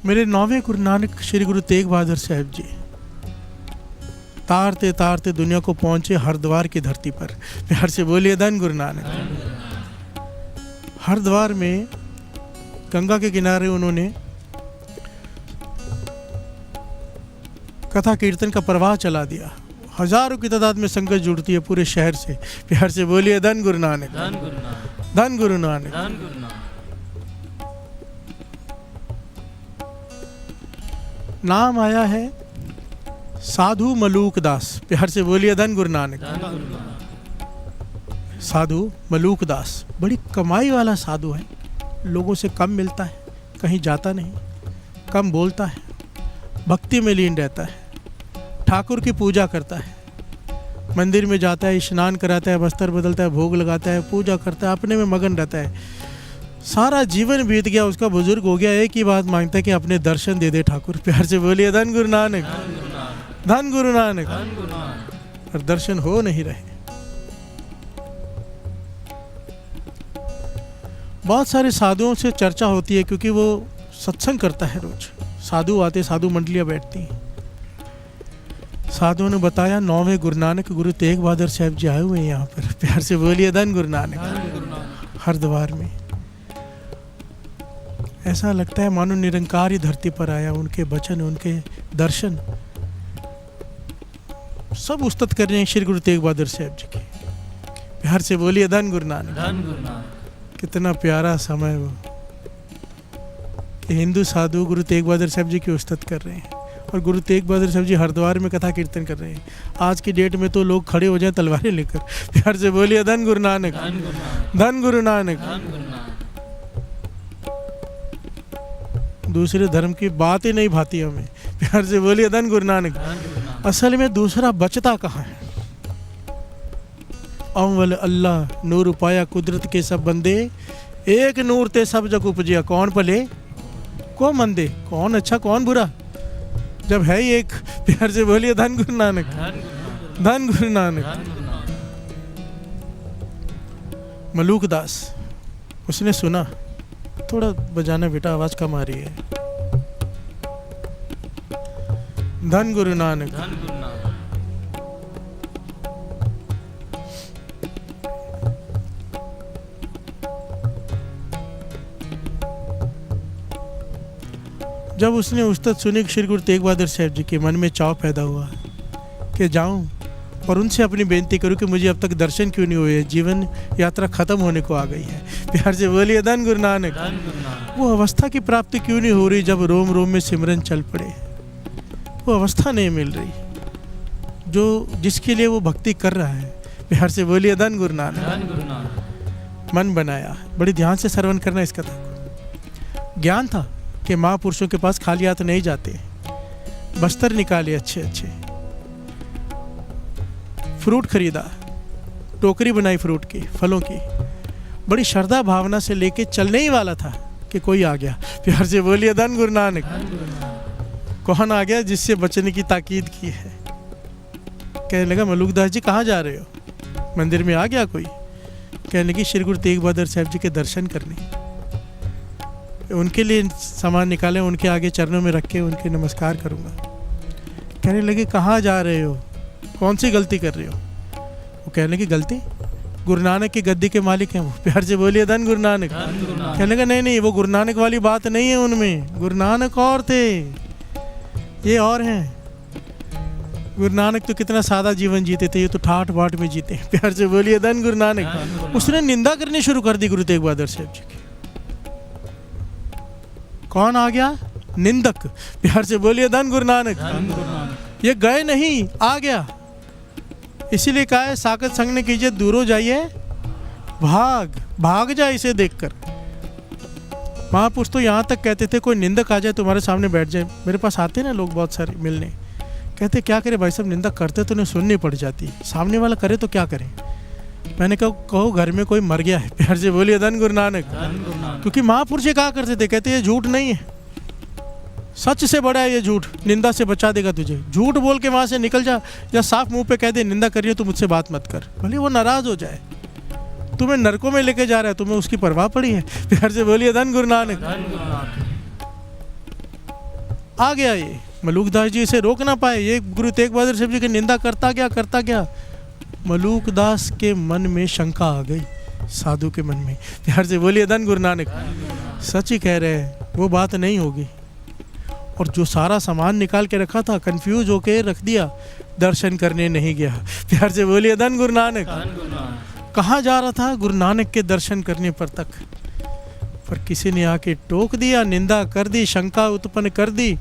मेरे 9वें गुरु नानक श्री गुरु तेग बहादुर साहब जी तारते तारते दुनिया को पहुंचे हरिद्वार की धरती पर। प्यार से बोलिए धन गुरु नानक। हरिद्वार में गंगा के किनारे उन्होंने कथा कीर्तन का प्रवाह चला दिया। हजारों की तादाद में संगत जुड़ती है पूरे शहर से। प्यार से बोलिए धन गुरु नानक, धन गुरु नानक। नाम आया है साधु मलूक दास। प्यार से बोलिए धन गुरु नानक। साधु मलूक दास बड़ी कमाई वाला साधु है, लोगों से कम मिलता है, कहीं जाता नहीं, कम बोलता है, भक्ति में लीन रहता है, ठाकुर की पूजा करता है, मंदिर में जाता है, स्नान कराता है, वस्त्र बदलता है, भोग लगाता है, पूजा करता है, अपने में मगन रहता है। सारा जीवन बीत गया उसका, बुजुर्ग हो गया, एक ही बात मांगता है कि अपने दर्शन दे दे ठाकुर। प्यार से बोलिए धन गुरु नानक, धन गुरु नानक। और दर्शन हो नहीं रहे। बहुत सारे साधुओं से चर्चा होती है क्योंकि वो सत्संग करता है रोज। साधु आते, साधु मंडलियां बैठती हैं। साधुओं ने बताया 9वें गुरु नानक गुरु तेग बहादुर साहब जी आए हुए हैं यहाँ पर। प्यार से बोलिए धन गुरु नानक। हरिद्वार में ऐसा लगता है मानो निरंकार ही धरती पर आया। उनके वचन, उनके दर्शन सब उस्तत कर रहे हैं श्री गुरु तेग बहादुर साहब जी के। प्यार से बोलिए धन गुरु नानक। कितना प्यारा समय वो कि हिंदू साधु गुरु तेग बहादुर साहब जी की उस्तत कर रहे हैं और गुरु तेग बहादुर साहब जी हरिद्वार में कथा कीर्तन कर रहे हैं। आज की डेट में तो लोग खड़े हो जाएं तलवारें लेकर। प्यार से बोलिए धन गुरु नानक, धन गुरु नानक। दूसरे धर्म की बात ही नहीं भाती हमें। प्यार से बोलिए धन गुरु नानक। असल में दूसरा बचता कहाँ है? अव्वल अल्लाह नूर पाया कुदरत के सब बंदे, एक नूर ते सब जग उपजिया, कौन भले को मंदे, कौन अच्छा कौन बुरा, जब है ही एक। प्यार से बोलिए धन गुरु नानक, धन गुरु नानक। मलूक दास उसने सुना, थोड़ा बजाना बेटा, आवाज कम आ रही है। धन गुरु नानक। जब उसने उस्तत सुनी श्री गुरु तेग बहादुर साहब जी के, मन में चाव पैदा हुआ कि जाऊं और उनसे अपनी बेनती करूं कि मुझे अब तक दर्शन क्यों नहीं हुए, जीवन यात्रा खत्म होने को आ गई है। प्यार से बोलिए धन गुरु नानक। वो अवस्था की प्राप्ति क्यों नहीं हो रही जब रोम रोम में सिमरन चल पड़े? वो अवस्था नहीं मिल रही जो जिसके लिए वो भक्ति कर रहा है। प्यार से बोलिए धन गुरु नानक। मन बनाया, बड़ी ध्यान से श्रवण करना इस कथा को। ज्ञान था कि महापुरुषों के पास खाली हाथ नहीं जाते। बस्तर निकाले अच्छे अच्छे, फ्रूट खरीदा, टोकरी बनाई फ्रूट की, फलों की, बड़ी श्रद्धा भावना से लेके चलने ही वाला था कि कोई आ गया। प्यार से बोलिए धन गुरु नानक। कौन आ गया? जिससे बचने की ताकीद की है। कहने लगा मलूक दास जी कहाँ जा रहे हो? मंदिर में आ गया कोई? कहने लगी श्री गुरु तेग बहादुर साहब जी के दर्शन करने। उनके लिए सामान निकाले, उनके आगे चरणों में रख के उनके नमस्कार करूँगा। कहने लगे कहाँ जा रहे हो, कौन सी गलती कर रहे हो? वो कहने लगी गलती, गुरु नानक की गद्दी के मालिक हैं वो। प्यार से बोलिए धन गुरु नानक। कहने लगा नहीं नहीं, वो गुरु नानक वाली बात नहीं है उनमें। गुरु नानक और थे, ये और हैं। गुरु नानक तो कितना सादा जीवन जीते थे, ये तो ठाठ बाट में जीते। प्यार से बोलिए धन गुरु नानक। उसने निंदा करनी शुरू कर दी गुरु तेग बहादुर साहब जी की। कौन आ गया? निंदक। प्यार से बोलिए धन गुरु नानक। ये गए नहीं, आ गया। इसीलिए कहा है साकत संग ने कीजिए, दूरों जाइए भाग, भाग जाए इसे देखकर। महापुरुष तो यहाँ तक कहते थे कोई निंदक आ जाए तुम्हारे सामने बैठ जाए। मेरे पास आते ना लोग बहुत सारे मिलने, कहते क्या करे भाई साहब, निंदा करते तो उन्हें सुननी पड़ जाती, सामने वाला करे तो क्या करे। मैंने कहा कहो घर में कोई मर गया है। प्यार से बोलिए धन गुरु नानक। क्योंकि महापुरुष ये कहा करते थे, कहते ये झूठ नहीं है, सच से बड़ा है ये झूठ, निंदा से बचा देगा तुझे। झूठ बोल के वहाँ से निकल जा, या साफ मुंह पे कह दे निंदा करिए तो मुझसे बात मत कर, भले वो नाराज हो जाए। तुम्हें नरकों में लेके जा रहा है, तुम्हें उसकी परवाह पड़ी है। प्यार से बोलिए धन गुरु नानक। आ गया ये। मलूकदास जी इसे रोक ना पाए, ये गुरु तेग बहादुर साहब जी की निंदा करता गया। मलूकदास के मन में शंका आ गई, साधु के मन में। प्यार से बोलिए धन गुरु नानक। सच ही कह रहे हैं, वो बात नहीं होगी। और जो सारा सामान निकाल के रखा था, कंफ्यूज होके रख दिया, दर्शन करने नहीं गया। प्यार से बोलिए धन गुरु नानक। कहाँ जा रहा था? गुरु नानक के दर्शन करने पर तक। पर किसी ने आके टोक दिया, निंदा कर दी, शंका उत्पन्न कर दी,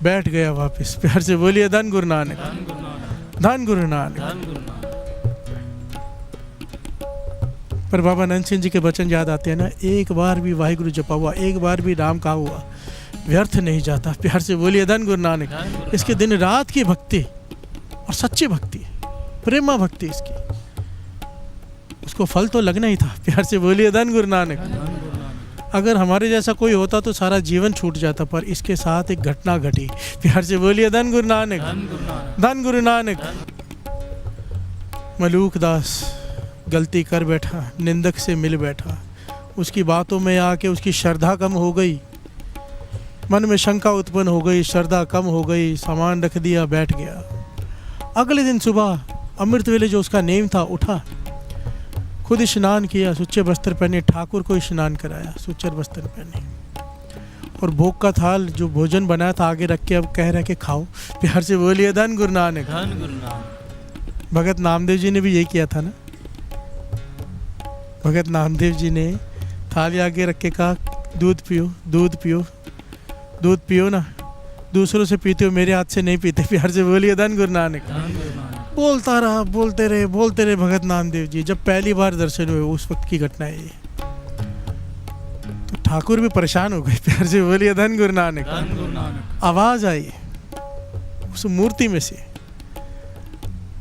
बैठ गया वापस। प्यार से बोलिए धन गुरु नानक, धन गुरु नानक। पर बाबा नंद सिंह जी के वचन याद आते हैं ना, एक बार भी वाहिगुरु जपा हुआ, एक बार भी राम कहा हुआ व्यर्थ नहीं जाता। प्यार से बोलिए धन गुरु नानक। इसके दिन रात की भक्ति और सच्ची भक्ति, प्रेमा भक्ति इसकी, उसको फल तो लगना ही था। प्यार से बोलिए धन गुरु नानक। अगर हमारे जैसा कोई होता तो सारा जीवन छूट जाता, पर इसके साथ एक घटना घटी। प्यार से बोलिए धन गुरु नानक, धन गुरु नानक। मलूकदास गलती कर बैठा, निंदक से मिल बैठा, उसकी बातों में आके उसकी श्रद्धा कम हो गई, मन में शंका उत्पन्न हो गई, श्रद्धा कम हो गई, सामान रख दिया, बैठ गया। अगले दिन सुबह अमृत वेले जो उसका नेम था, उठा, खुद स्नान किया, सुच्चे वस्त्र पहने, ठाकुर को स्नान कराया, सुच्चे वस्त्र पहने, और भोग का थाल जो भोजन बनाया था आगे रख के अब कह रहा कि खाओ। प्यार से बोलिए धन गुरु नानक। भगत नामदेव जी ने भी यही किया था ना। भगत नामदेव जी ने थाली आगे रख के कहा, दूध पियो, दूध पियो, दूध पियो ना, दूसरों से पीते हो, मेरे हाथ से नहीं पीते। प्यार से बोलिए धन गुरु नानक। बोलता रहा, बोलते रहे भगत नामदेव जी। जब पहली बार दर्शन हुए उस वक्त की घटना है ये, तो ठाकुर भी परेशान हो गए। प्यार से बोलिए धन गुरु नानक। आवाज आई उस मूर्ति में से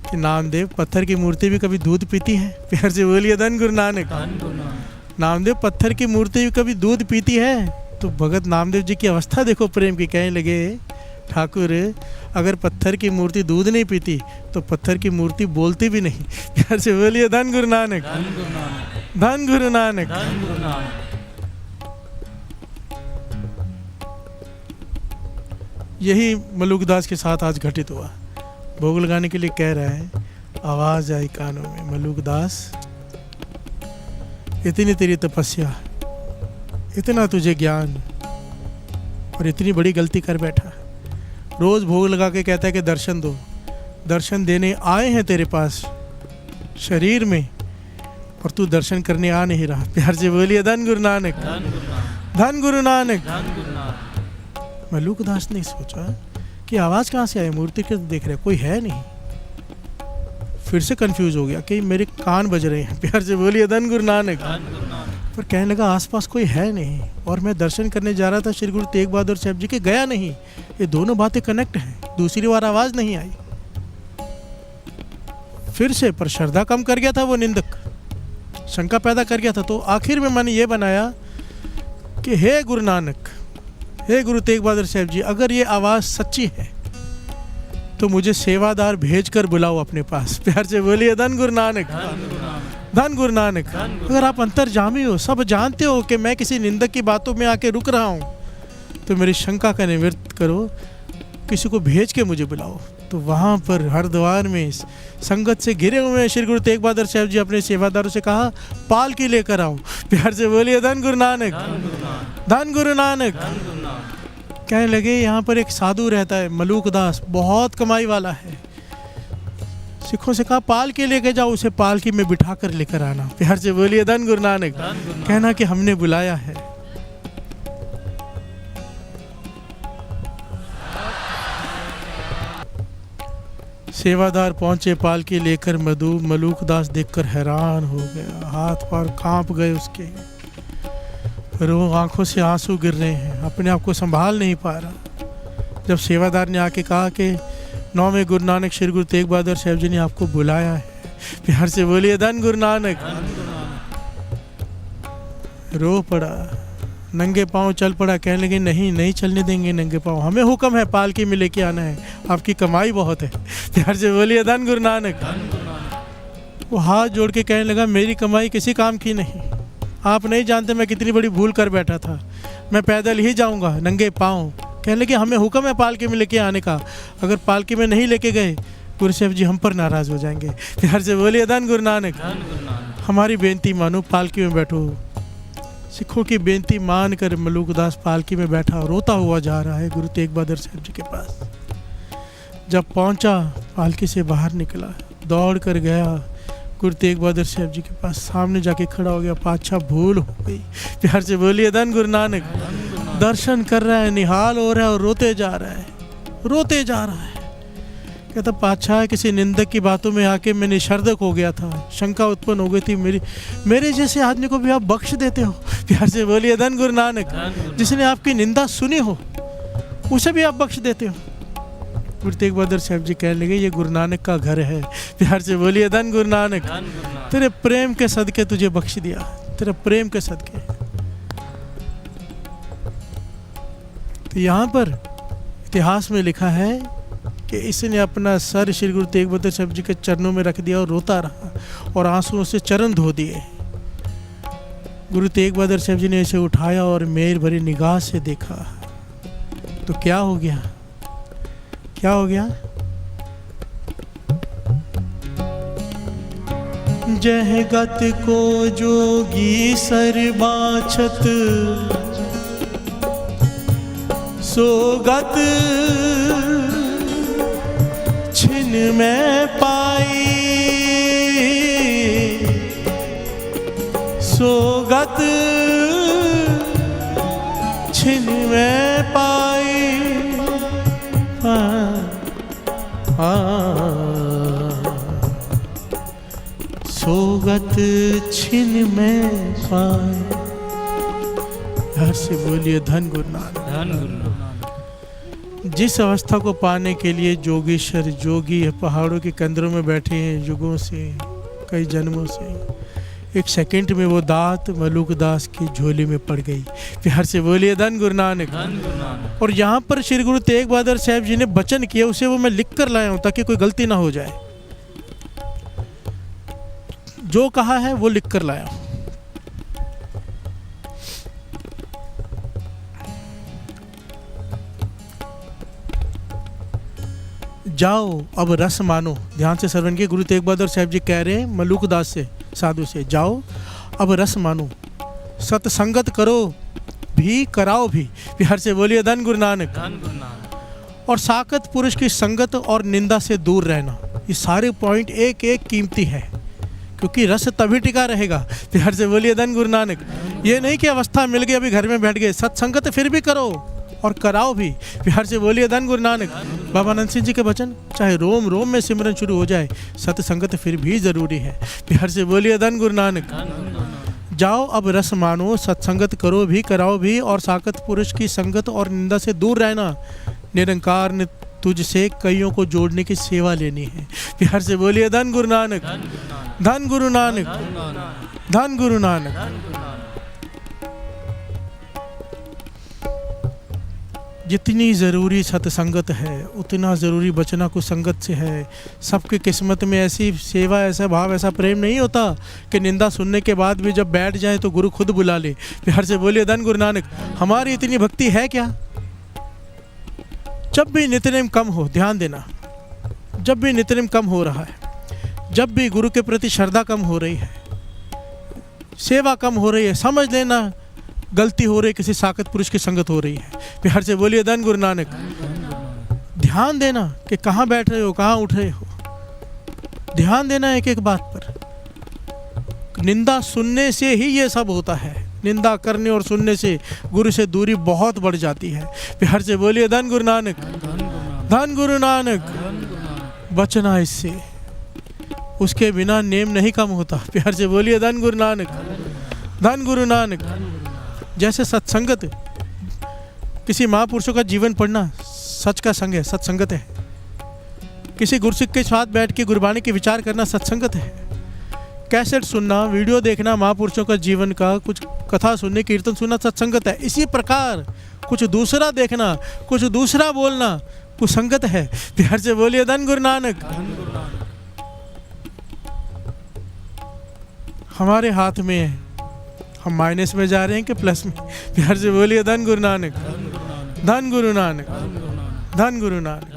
कि नामदेव, पत्थर की मूर्ति भी कभी दूध पीती है? प्यार से बोलिए धन गुरु नानक। नामदेव, पत्थर की मूर्ति भी कभी दूध पीती है? तो भगत नामदेव जी की अवस्था देखो प्रेम की। कहने लगे, ठाकुर, अगर पत्थर की मूर्ति दूध नहीं पीती तो पत्थर की मूर्ति बोलती भी नहीं। प्यार से बोलिए धन गुरु नानक, धन गुरु नानक। यही मलूकदास के साथ आज घटित हुआ। भोग लगाने के लिए कह रहा है, आवाज आई कानों में, मलूकदास, इतनी तेरी तपस्या, इतना तुझे ज्ञान, और इतनी बड़ी गलती कर बैठा। रोज भोग लगा के कहता है कि दर्शन दो, दर्शन देने आए हैं तेरे पास शरीर में, और तू दर्शन करने आ नहीं रहा। प्यार से बोलिए धन गुरु नानक, धन गुरु नानक। मलूकदास ने सोचा कि आवाज कहाँ से आई, मूर्ति के देख रहे, कोई है नहीं। फिर से कंफ्यूज हो गया कि मेरे कान बज रहे हैं। प्यार से बोलिए धन गुरु नानक। पर कहने लगा, आसपास कोई है नहीं, और मैं दर्शन करने जा रहा था श्री गुरु तेग बहादुर साहब जी के, गया नहीं। ये दोनों बातें कनेक्ट हैं। दूसरी बार आवाज नहीं आई। फिर से, पर श्रद्धा कम कर गया था वो निंदक, शंका पैदा कर गया था। तो आखिर में मैंने ये बनाया कि हे गुरु नानक, हे गुरु तेग बहादुर साहब जी, अगर ये आवाज सच्ची है तो मुझे सेवादार भेजकर बुलाओ अपने पास। प्यार से बोलिए धन गुरु नानक, धन गुरु नानक। अगर आप अंतर्जामी हो, सब जानते हो कि मैं किसी निंदक की बातों में आके रुक रहा हूँ, तो मेरी शंका का निवृत्त करो, किसी को भेज के मुझे बुलाओ। तो वहाँ पर हरिद्वार में संगत से घिरे हुए श्री गुरु तेग बहादुर साहब जी अपने सेवादारों से कहा, पालकी लेकर आओ। प्यार से बोलिए धन गुरु नानक, धन गुरु नानक। कहने लगे, यहाँ पर एक साधु रहता है मलूकदास, बहुत कमाई वाला है। सिखों से कहा, पालकी लेके जाओ, उसे पालकी में बिठा कर लेकर आना। प्यार से बोलिए धन गुरु नानक। कहना कि हमने बुलाया है। सेवादार पहुंचे पालकी लेकर। मलूकदास देखकर हैरान हो गया, हाथ पैर कांप गए उसके, आंखों से आंसू गिर रहे हैं, अपने आप को संभाल नहीं पा रहा। जब सेवादार ने आके कहा कि 9वें गुरु नानक श्री गुरु तेग बहादुर साहब जी ने आपको बुलाया है। प्यार से बोलिए धन गुरु नानक। रो पड़ा, नंगे पांव चल पड़ा। कहने लगे, नहीं चलने देंगे नंगे पांव, हमें हुक्म है पालकी में लेके आना है, आपकी कमाई बहुत है। प्यार से बोलिए धन गुरु नानक। वो हाथ जोड़ के कहने लगा, मेरी कमाई किसी काम की नहीं, आप नहीं जानते मैं कितनी बड़ी भूल कर बैठा था। मैं पैदल ही जाऊंगा नंगे पाँव। कहने लगे हमें हुक्म है पालकी में लेके आने का, अगर पालकी में नहीं लेके गए गुरु साहब जी हम पर नाराज़ हो जाएंगे। प्यार से बोलिए धन गुरु नानक। हमारी बेनती मानो, पालकी में बैठो। सिखों की बेनती मान कर मलूकदास पालकी में बैठा, रोता हुआ जा रहा है गुरु तेग बहादुर साहब जी के पास। जब पहुंचा, पालकी से बाहर निकला, दौड़ कर गया गुरु तेग बहादुर साहब जी के पास, सामने जाके खड़ा हो गया। पातशाह भूल हो गई। प्यार से बोलिए धन गुरु नानक। दर्शन कर रहा है, निहाल हो रहा है और रोते जा रहा है, रोते जा रहा है। कहता पातशाह किसी निंदक की बातों में आके मैं निशर्दक हो गया था, शंका उत्पन्न हो गई थी मेरे जैसे आदमी को भी आप बख्श देते हो। प्यार से बोलिए धन गुरु नानक। जिसने आपकी निंदा सुनी हो उसे भी आप बख्श देते हो। गुरु तेग बहादुर साहब जी कहने लगे ये गुरु नानक का घर है। प्यार से बोलिए धन गुरु नानक। तेरे प्रेम के सदके तुझे बख्श दिया, तेरे प्रेम के सदके। तो यहाँ पर इतिहास में लिखा है कि इसने अपना सर श्री गुरु तेग बहादुर साहब जी के चरणों में रख दिया और रोता रहा और आंसुओं से चरण धो दिए। गुरु तेग बहादुर साहब जी ने इसे उठाया और मेहर भरी निगाह से देखा। तो क्या हो गया, क्या हो गया? जहगत को जोगी सर बाछत, सोगत छिन में पाई, सोगत छिन में पाई। सोगत छिन में पाए। घर से बोलिए धन गुरु नानक। धन गुरु नानक। जिस अवस्था को पाने के लिए जोगीश्वर जोगी पहाड़ों के कंदरों में बैठे हैं युगों से, कई जन्मों से, एक सेकंड में वो दात मलूकदास की झोली में पड़ गई। प्यार से बोलिए धन गुरु नानक। और यहाँ पर श्री गुरु तेग बहादुर साहब जी ने वचन किया, उसे वो मैं लिख कर लाया हूँ ताकि कोई गलती ना हो जाए। जो कहा है वो लिख कर लाया हूँ। जाओ अब रस मानो। ध्यान से श्रवण किए। गुरु तेग बहादुर साहब जी कह रहे हैं मलूकदास से, साधु से, जाओ अब रस मानो, सत्संगत करो भी कराओ भी। प्यार से बोलिए धन गुरु नानक। और साकत पुरुष की संगत और निंदा से दूर रहना। ये सारे पॉइंट एक एक कीमती है, क्योंकि रस तभी टिका रहेगा। प्यार से बोलिए धन गुरु नानक। ये नहीं कि अवस्था मिल गई अभी घर में बैठ गए, सत्संगत फिर भी करो और कराओ भी। प्यार से बोलिए धन गुरु नानक। बाबा नंद सिंह जी के वचन, चाहे रोम रोम में सिमरन शुरू हो जाए, सत्संगत फिर भी जरूरी है। प्यार से बोलिए धन गुरु नानक। जाओ अब रस मानो, सत्संगत करो भी कराओ भी, और साकत पुरुष की संगत और निंदा से दूर रहना। निरंकार ने तुझसे कईयों को जोड़ने की सेवा लेनी है। प्यार से बोलिए धन गुरु नानक। धन गुरु नानक। धन गुरु नानक। जितनी ज़रूरी सत्संगत है उतना ज़रूरी बचना कुसंगत से है। सबकी किस्मत में ऐसी सेवा, ऐसा भाव, ऐसा प्रेम नहीं होता कि निंदा सुनने के बाद भी जब बैठ जाए तो गुरु खुद बुला ले। प्यार से बोलिए धन गुरु नानक। हमारी इतनी भक्ति है क्या? जब भी नित्यनेम कम हो, ध्यान देना, जब भी नित्यनेम कम हो रहा है, जब भी गुरु के प्रति श्रद्धा कम हो रही है, सेवा कम हो रही है, समझ लेना गलती हो रही है, किसी साकत पुरुष की संगत हो रही है। प्यार से बोलिए धन गुरु नानक। ध्यान देना कि कहाँ बैठ रहे हो, कहाँ उठ रहे हो। ध्यान देना एक एक बात पर। निंदा सुनने से ही ये सब होता है। निंदा करने और सुनने से गुरु से दूरी बहुत बढ़ जाती है। प्यार से बोलिए धन गुरु नानक। धन गुरु नानक। बचना इससे, उसके बिना नेम नहीं कम होता। प्यार से बोलिए धन गुरु नानक। धन गुरु नानक। जैसे सत्संगत, किसी महापुरुषों का जीवन पढ़ना सच का संग है, सत्संगत है। किसी गुरसिख के साथ बैठ के गुरबाणी के विचार करना सत्संगत है। कैसेट सुनना, वीडियो देखना महापुरुषों का जीवन का, कुछ कथा सुनने, कीर्तन सुनना सत्संगत है। इसी प्रकार कुछ दूसरा देखना, कुछ दूसरा बोलना कुसंगत है। प्यार से बोलिए धन गुरु नानक। हमारे हाथ में है, हम माइनस में जा रहे हैं कि प्लस में? प्यार से बोलिए धन गुरु नानक, धन गुरु नानक, धन गुरु नानक।